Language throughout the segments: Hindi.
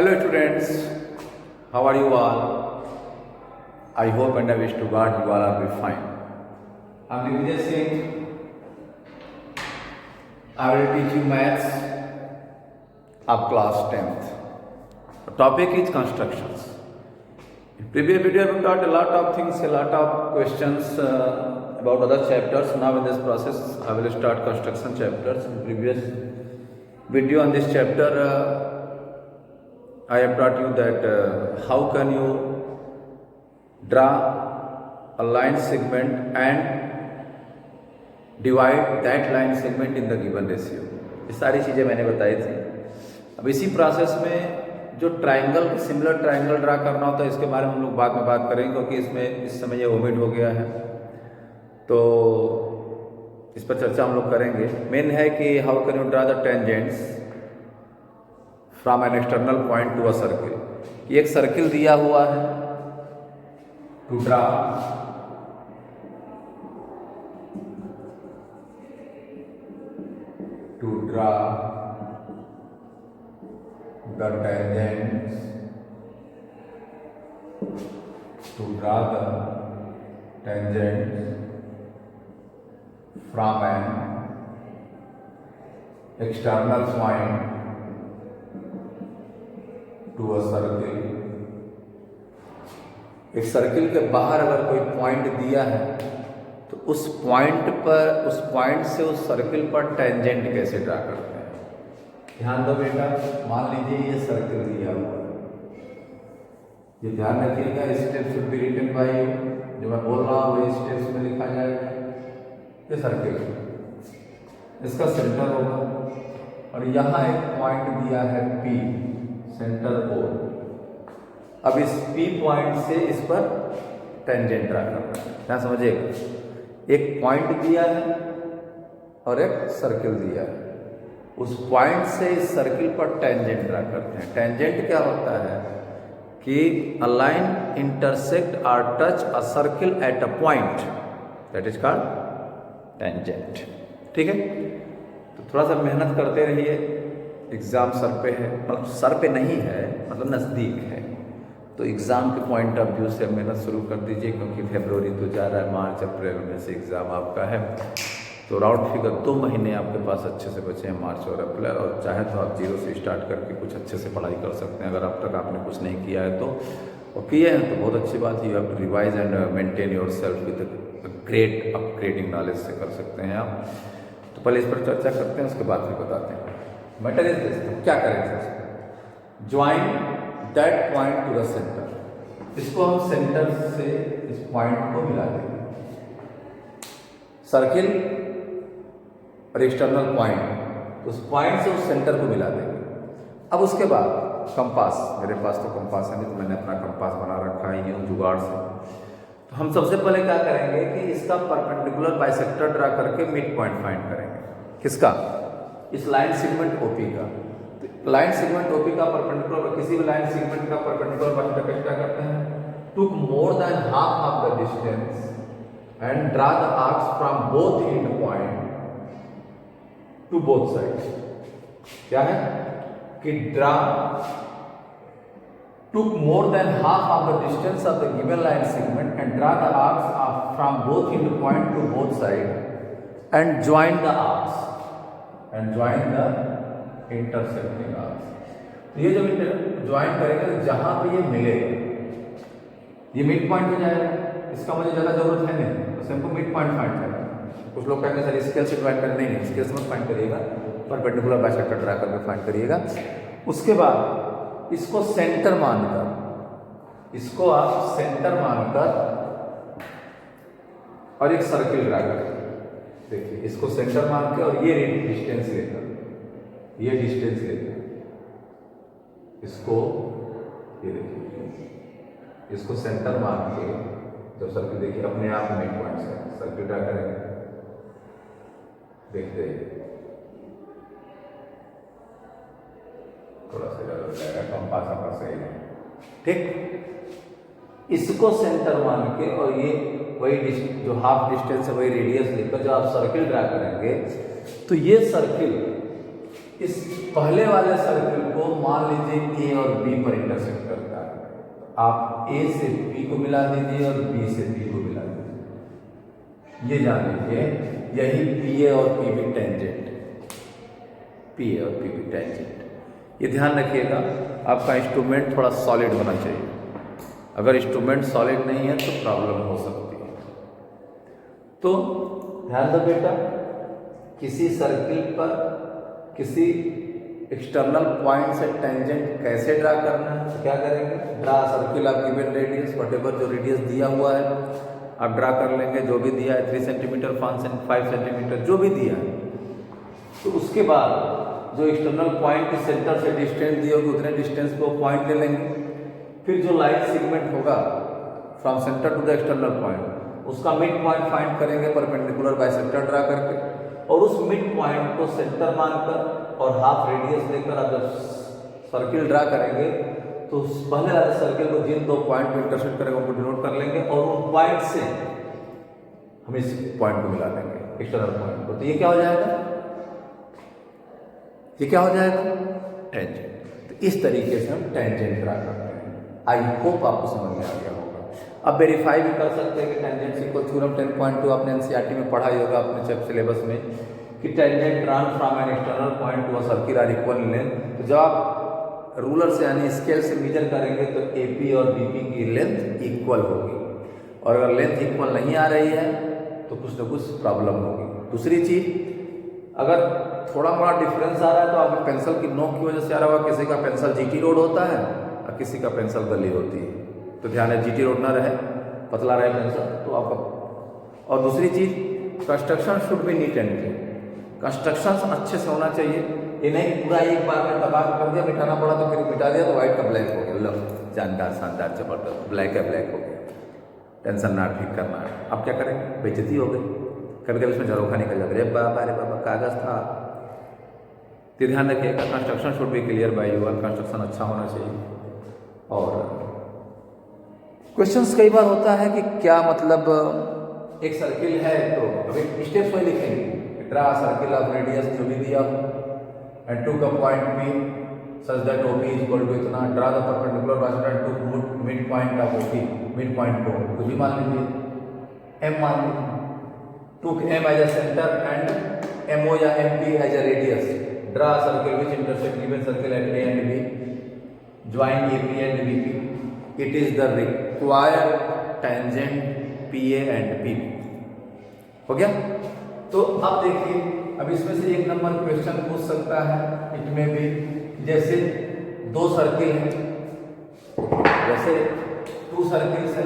Hello students, how are you all? I hope and I wish to God you all are be fine. I am Vijay Singh. I will teach you maths of class 10th. The topic is constructions. In previous video we taught a lot of things, a lot of questions about other chapters. Now in this process I will start construction chapters. In previous video on this chapter I have taught you that how can you draw a line segment and divide that line segment in the given ratio. ये सारी चीज़ें मैंने बताई थी. अब इसी प्रोसेस में जो ट्राइंगल सिमिलर ट्राइंगल ड्रा करना होता है इसके बारे में हम लोग बाद में बात करेंगे, क्योंकि इसमें इस समय ये ओमिट हो गया है, तो इस पर चर्चा हम लोग करेंगे. मेन है कि how can you draw the tangents from an external point to a circle. एक सर्किल दिया हुआ है to draw the tangents from an external point to a circle. एक सर्किल के बाहर अगर कोई पॉइंट दिया है तो उस पॉइंट से उस सर्किल पर टेंजेंट कैसे ड्रा करते हैं. ध्यान दो बेटा, मान लीजिए ये सर्किल दिया हुआ है, ये ध्यान रखिएगा. Steps should be written by you. जो मैं बोल रहा हूँ वही स्टेप्स में लिखा जाएगा. ये सर्किल, इसका सेंटर होगा और यहाँ एक पॉइंट दिया है P, सेंटर O. अब इस P पॉइंट से इस पर टेंजेंट ड्रा करना है. क्या समझिएगा, एक पॉइंट दिया है और एक सर्किल दिया है. उस पॉइंट से इस सर्किल पर टेंजेंट ड्रा करते हैं. टेंजेंट क्या होता है कि अ लाइन इंटरसेक्ट और touch a circle at a point, that is called tangent. ठीक है, तो थोड़ा सा मेहनत करते रहिए. एग्ज़ाम सर पे है, मतलब सर पे नहीं है, मतलब नज़दीक है, तो एग्ज़ाम के पॉइंट ऑफ व्यू से मेहनत शुरू कर दीजिए, क्योंकि फरवरी तो जा रहा है, मार्च अप्रैल में से एग्ज़ाम आपका है. तो राउंड फिगर 2 महीने आपके पास अच्छे से बचे हैं, मार्च और अप्रैल. और चाहे तो आप जीरो से स्टार्ट करके कुछ अच्छे से पढ़ाई कर सकते हैं. अगर अब तक आपने कुछ नहीं किया है तो, और किए हैं तो बहुत अच्छी बात है. You have to revise and maintain yourself with great upgrading knowledge से कर सकते हैं आप. तो पहले इस पर चर्चा करते हैं, उसके बाद फिर बताते हैं. मैटर इज दिस, तो क्या करेंगे, join that point two the centre. इसको हम सेंटर से इस पॉइंट को मिला देंगे. सर्किल और एक्सटर्नल पॉइंट, उस पॉइंट से उस सेंटर को मिला देंगे. अब उसके बाद कंपास, मेरे पास तो कंपास है नहीं, तो मैंने अपना कंपास बना रखा है यूं जुगाड़ से. तो हम सबसे पहले क्या करेंगे कि इसका परपेंडिकुलर बाइसेक्टर ड्रा करके मिड पॉइंट फाइंड करेंगे. किसका, इस लाइन सेगमेंट ओपी का. तो लाइन सेगमेंट ओपी का परपेंडिकुलर, किसी भी लाइन सेगमेंट का परपेंडिकुलर बाइसेक्टर क्या करते हैं, took more than half of the distance and draw the arcs from both end point to both sides. क्या है कि draw took more than half of the distance of the given line segment and draw the arcs from both end point to both side and join the arcs and join the intersecting arcs. तो ये जब ज्वाइन करेंगे तो जहां पे ये मिलेगा ये मिड पॉइंट हो जाएगा. इसका मुझे ज़्यादा जरूरत है नहीं, तो हमको मिड पॉइंट फाइंड करना. कुछ लोग कहेंगे सर स्केल से डिवाइड करना, नहीं, स्केल से मत फाइंड करिएगा, परपेंडिकुलर बाइसेक्टर ड्रा करके फाइंड करिएगा. उसके बाद इसको सेंटर मानकर, इसको आप सेंटर मानकर और एक सर्किल ड्रा करें. देखिए, इसको सेंटर मान के और ये डिस्टेंस लेकर, ये डिस्टेंस लेकर इसको, ये देखिए, इसको सेंटर मान के जब सर्किल, देखिए अपने आप मिड पॉइंट से सर्किल ड्रा करेंगे. देखते हैं थोड़ा सा ज़्यादा हो जाएगा, कंपास आपका सही है. ठीक, इसको सेंटर मान के और ये वही जो हाफ डिस्टेंस है वही रेडियस लेकर जब आप सर्किल ड्रा करेंगे तो ये सर्किल इस पहले वाले सर्किल को मान लीजिए ए और बी पर इंटरसेक्ट करता है, आप ए से बी को मिला दीजिए और बी से बी को मिला दीजिए। ये जान लीजिए यही पी ए और P B tangent, P A और पी बी टेंजेंट। ये ध्यान रखिएगा, आपका इंस्ट्रूमेंट थोड़ा सॉलिड होना चाहिए। अगर इंस्ट्रूमेंट सॉलिड नहीं है तो प्रॉब्लम हो सकती है। तो ध्यान दो बेटा, किसी सर्किल पर किसी एक्सटर्नल पॉइंट से टेंजेंट कैसे ड्रा करना है, तो क्या करेंगे, draw circle of given radius, whatever जो रेडियस दिया हुआ है आप ड्रा कर लेंगे, जो भी दिया है 3 सेंटीमीटर 5 सेंटीमीटर जो भी दिया है। तो उसके बाद जो एक्सटर्नल पॉइंट सेंटर से डिस्टेंस दी होगी उतने डिस्टेंस को पॉइंट ले लेंगे। फिर जो लाइन सेगमेंट होगा from centre to the external point, उसका मिड पॉइंट फाइंड करेंगे परपेंडिकुलर बाइसेक्टर ड्रा करके, और उस मिड पॉइंट को सेंटर मानकर और हाफ रेडियस लेकर आप जब सर्किल ड्रा करेंगे तो पहले वाले सर्किल को जिन दो पॉइंट को इंटरसेक्ट करेंगे उनको डिनोट कर लेंगे और उन पॉइंट से हम इस पॉइंट को मिला देंगे एक्सटर्नल पॉइंट को। तो ये क्या हो जाएगा, ये क्या हो जाएगा, टेंजेंट। तो इस तरीके से हम टेंजेंट ड्रा करते हैं। आई होप आपको समझ में आ गया होगा। अब वेरीफाई भी कर सकते हैं कि टेंजेंट इक्वल थ्योरम 10.2 आपने एनसीईआरटी में पढ़ा ही होगा अपने चैप्टर सिलेबस में, कि tangent drawn from an external point to a circle are equal in length. तो जब आप रूलर से यानी स्केल से मेजर करेंगे तो एपी और बीपी की लेंथ इक्वल होगी, और अगर लेंथ इक्वल नहीं आ रही है तो कुछ ना कुछ प्रॉब्लम होगी। दूसरी चीज, अगर थोड़ा मोड़ा डिफरेंस आ रहा है तो आपके पेंसिल की नोक की वजह से आ रहा होगा। किसी का पेंसिल जीटी रोड होता है और किसी का पेंसिल गली होती है, तो ध्यान है जीटी रोड ना रहे, पतला रहे पेंसिल तो आपका। और दूसरी चीज, construction should B neat and clean, construction अच्छे से होना चाहिए। ये नहीं पूरा एक बार में तबाह कर दिया, मिटाना पड़ा तो फिर मिटा दिया तो व्हाइट का ब्लैक हो गया, लो जानदार शानदार जबरदस्त, ब्लैक है ब्लैक हो गया, टेंशन ना ठीक करना है। अब क्या करें, बेइज्जती हो गई, कभी कभी इसमें झरोखा निकल जाता है, अरे बाबा कागज था। तो ध्यान रखिएगा, construction should be clear by you, construction अच्छा होना चाहिए। और क्वेश्चंस कई बार होता है कि क्या मतलब एक सर्किल है तो अभी स्टेप्स में लिखेंगे, ड्रा सर्किल ऑफ रेडियस जो भी दिया हो एंड टू का point P such that OP is equal to इतना, draw the perpendicular bisector to mid point of OP, mid point को कुछ भी मान लीजिए एम मान लीजिए, to M as a centre and MO या MP as a radius, draw circle which intersect given circle at A and B, join AP and BP, it is the required tangent PA and PB. हो गया। तो अब देखिए, अब इसमें से एक नंबर क्वेश्चन पूछ सकता है, इसमें भी जैसे दो सर्किल हैं, जैसे 2 सर्किल्स है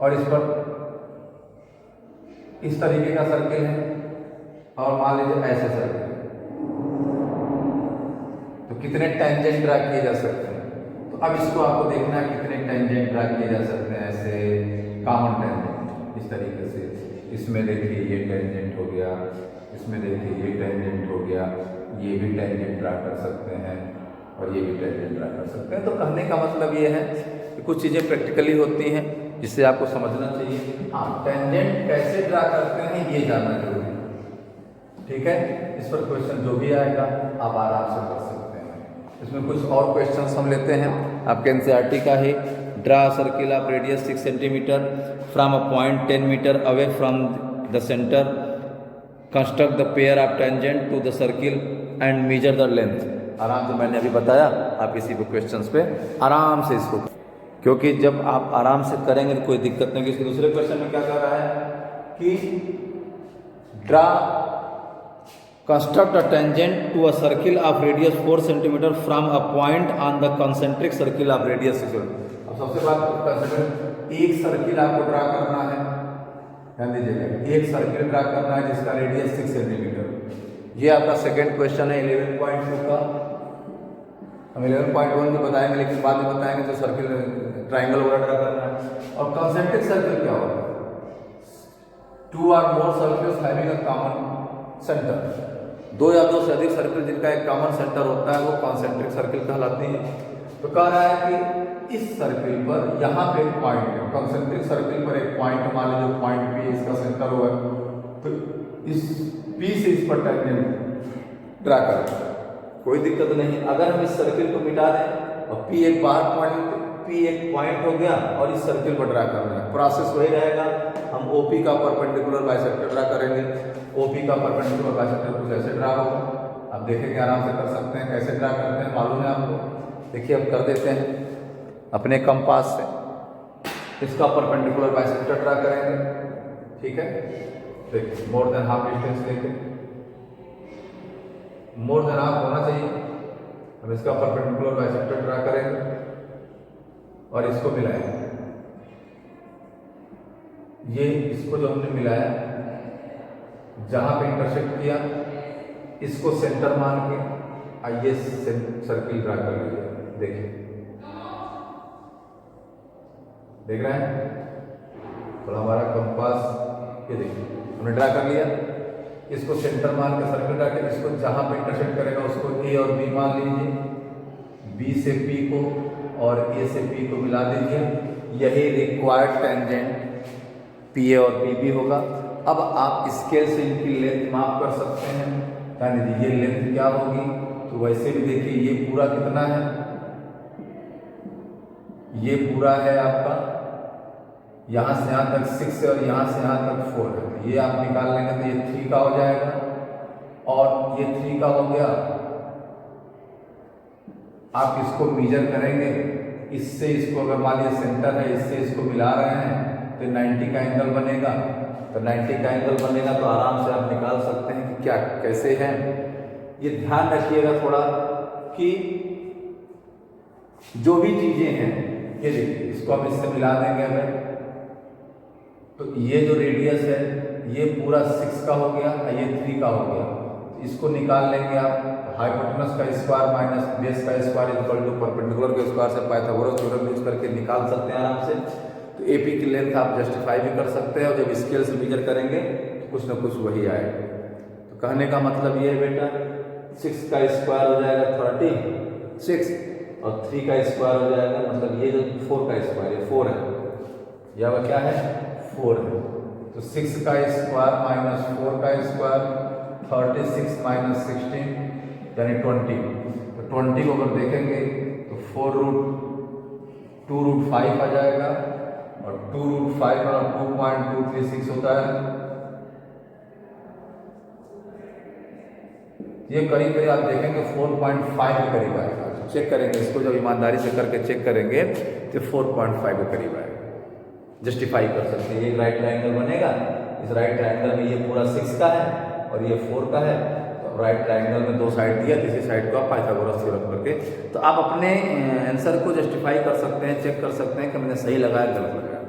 और इस पर इस तरीके का सर्किल है और मान लीजिए ऐसे सर्किल, तो कितने टेंजेंट ड्रा किए जा सकते हैं। तो अब इसको आपको देखना है कितने टेंजेंट ड्रा किए जा सकते हैं, ऐसे कॉमन टेंजेंट इस तरीके से। इसमें देखिए ये टेंजेंट हो गया, इसमें देखिए ये टेंजेंट हो गया, ये भी टेंजेंट ड्रा कर सकते हैं और ये भी टेंजेंट ड्रा कर सकते हैं। तो कहने का मतलब ये है कि कुछ चीज़ें प्रैक्टिकली होती हैं जिससे आपको समझना चाहिए। हाँ, टेंजेंट कैसे ड्रा करते हैं ये जानना जरूरी है, ठीक है। इस पर क्वेश्चन जो भी आएगा आप आराम से कर सकते हैं। इसमें कुछ और क्वेश्चन हम लेते हैं आपके एनसीईआरटी का ही। Draw circle of radius 6 centimetre from a point 10 metre away from the centre, construct the pair of tangent to the circle and measure the length. आराम से मैंने अभी बताया, आप इसी को क्वेश्चंस पे आराम से इसको, क्योंकि जब आप आराम से करेंगे तो कोई दिक्कत नहीं। इसके दूसरे क्वेश्चन में क्या कर रहा है कि draw construct a tangent to a circle of radius 4 centimetre from a point on the concentric circle of radius 6। अब सबसे बात कंसिडर, एक सर्किल आपको ड्रा करना है, ध्यान दीजिएगा, एक सर्किल ड्रा करना है जिसका रेडियस 6 सेंटीमीटर। ये आपका सेकंड क्वेश्चन है 11.2 का। हम 11.1 में बताएंगे, लेकिन बाद में बताएंगे तो सर्किल ट्राइंगल वगैरह ड्रा करना है। और कंसेंट्रिक सर्किल क्या होता है, 2 और more circles having a common centre, 2 या 2 से अधिक सर्किल जिनका एक कॉमन सेंटर होता है वो कॉन्सेंट्रिक सर्किल कहलाती है। तो कह रहा है कि इस सर्किल पर यहाँ पे एक पॉइंट है, कॉन्सेंट्रिक सर्किल पर एक पॉइंट मान लीजिए पॉइंट पी इसका सेंटर हुआ है, तो इस P P से इस पर टेंजेंट ड्रा करें, कोई दिक्कत नहीं। अगर हम इस सर्किल को मिटा दें और P एक बाहर पॉइंट, P एक पॉइंट हो गया और इस सर्किल पर ड्रा करना है, प्रोसेस वही रहेगा। हम OP का परपेंडिकुलर बाइसेक्टर ड्रा करेंगे, OP का परपेंडिकुलर बाइसेक्टर कुछ ऐसे ड्रा होगा। आप देखेंगे, आराम से कर सकते हैं। कैसे ड्रा करते हैं मालूम है आपको? देखिए अब कर देते हैं अपने कंपास से, इसका परपेंडिकुलर बाइसेक्टर ड्रा करेंगे, ठीक है। देखिए मोर देन हाफ डिस्टेंस लेके, मोर देन हाफ होना चाहिए। हम इसका परपेंडिकुलर बाइसेक्टर ड्रा करेंगे और इसको मिलाएंगे। ये इसको जो हमने मिलाया, जहां पे इंटरसेक्ट किया, इसको सेंटर मान के आइए सर्किल ड्रा कर लीजिए। देखिए, देख रहे हैं? थोड़ा हमारा कंपास, ये देखिए हमने ड्रा कर लिया। इसको सेंटर मान के सर्किल ड्रा कर, इसको जहां पे इंटरसेक्ट करेगा उसको A और B मान लीजिए, B से P को और A से P को मिला दीजिए। यही रिक्वायर्ड टेंजेंट PA और PB होगा। अब आप स्केल से इनकी लेंथ माप कर सकते हैं, यानी ये लेंथ क्या होगी। तो वैसे भी देखिए ये पूरा कितना है, ये पूरा है आपका यहाँ से यहाँ तक 6 है और यहाँ से यहाँ तक 4 है। ये आप निकाल लेंगे तो ये 3 का हो जाएगा और ये 3 का हो गया। आप इसको मेजर करेंगे, इससे इसको अगर मान लीजिए सेंटर है, इससे इसको मिला रहे हैं तो 90 का एंगल बनेगा। तो 90 का एंगल बनेगा तो आराम से आप निकाल सकते हैं कि क्या कैसे है। ये ध्यान रखिएगा थोड़ा कि जो भी चीजें हैं, ये देखिए इसको हम इससे मिला देंगे हमें, तो ये जो रेडियस है ये पूरा 6 का हो गया, ये 3 का हो गया। इसको निकाल लेंगे आप, हाइपोटेनस का स्क्वायर माइनस बेस का स्क्वायर इक्वल टू परपेंडिकुलर के स्क्वायर से पाइथागोरस थ्योरम यूज करके निकाल सकते हैं आराम से। तो AP की लेंथ आप जस्टिफाई भी कर सकते हैं और जब स्केल से मेजर करेंगे तो कुछ ना कुछ वही आएगा। तो कहने का मतलब ये है बेटा, 6 का स्क्वायर हो जाएगा 36 और 3 का स्क्वायर हो जाएगा, मतलब ये जो 4 का स्क्वायर, ये 4 है, यह क्या है 4 है। तो 6 का स्क्वायर माइनस 4 का स्क्वायर 36 माइनस 16 यानी 20। तो 20 को अगर देखेंगे तो 2√5 आ जाएगा और 2√5 और 2.236 होता है। ये करीब करीब आप देखेंगे 4.5 के करीब आएगा। चेक करेंगे इसको, जब ईमानदारी से करके चेक करेंगे तो 4.5 के करीब आएगा। जस्टिफाई कर सकते हैं, ये राइट ट्रायंगल बनेगा। इस राइट ट्रायंगल में ये पूरा 6 का है और ये 4 का है। तो राइट ट्रायंगल में 2 साइड दिया, किसी साइड को आप पाइथागोरस थ्योरम करके तो आप अपने आंसर को जस्टिफाई कर सकते हैं, चेक कर सकते हैं कि मैंने सही लगाया गलत लगाया।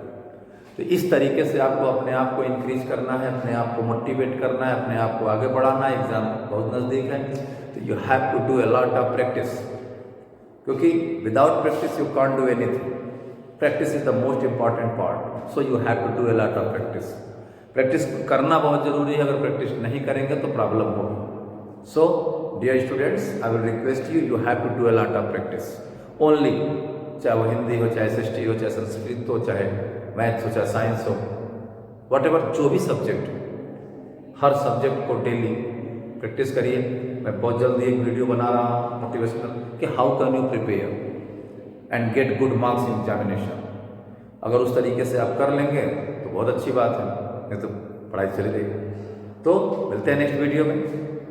तो इस तरीके से आपको अपने आप को इंक्रीज करना है, अपने आप को मोटिवेट करना है, अपने आप को आगे बढ़ाना है। एग्जाम बहुत नज़दीक है तो you have to do a lot of practice, क्योंकि without practice you can't do anything. Practice is the most important part, so you have to do a lot of practice. Practice करना बहुत जरूरी है, अगर प्रैक्टिस नहीं करेंगे तो प्रॉब्लम होगी। So dear students, I will request you, you have to do a lot of practice only, चाहे वो हिंदी हो, चाहे SST हो, चाहे संस्कृत हो, चाहे मैथ्स हो, चाहे साइंस हो, व्हाटएवर जो भी सब्जेक्ट हो, हर सब्जेक्ट को डेली प्रैक्टिस करिए। मैं बहुत जल्दी एक वीडियो बना रहा हूँ मोटिवेशनल कि how can you prepare and get good marks in examination. अगर उस तरीके से आप कर लेंगे तो बहुत अच्छी बात है, नहीं तो पढ़ाई चली रहेगी। तो मिलते हैं नेक्स्ट वीडियो में,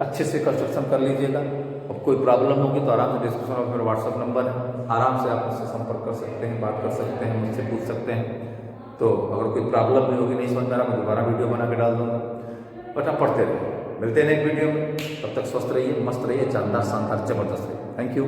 अच्छे से कंस्ट्रक्शन कर लीजिएगा। अब कोई प्रॉब्लम होगी तो आराम से डिस्क्रिप्शन में मेरा व्हाट्सअप नंबर है, आराम से आप मुझसे संपर्क कर सकते हैं, बात कर सकते हैं, मुझसे पूछ सकते हैं। तो अगर कोई प्रॉब्लम भी होगी, नहीं समझ आ रहा, मैं दोबारा वीडियो बना के डाल दूँगा, बट आप पढ़ते रहिए। मिलते हैं नेक्स्ट वीडियो में, तब तक स्वस्थ रहिए, मस्त रहिए, शानदार शानदार जबरदस्त रहिए। Thank you.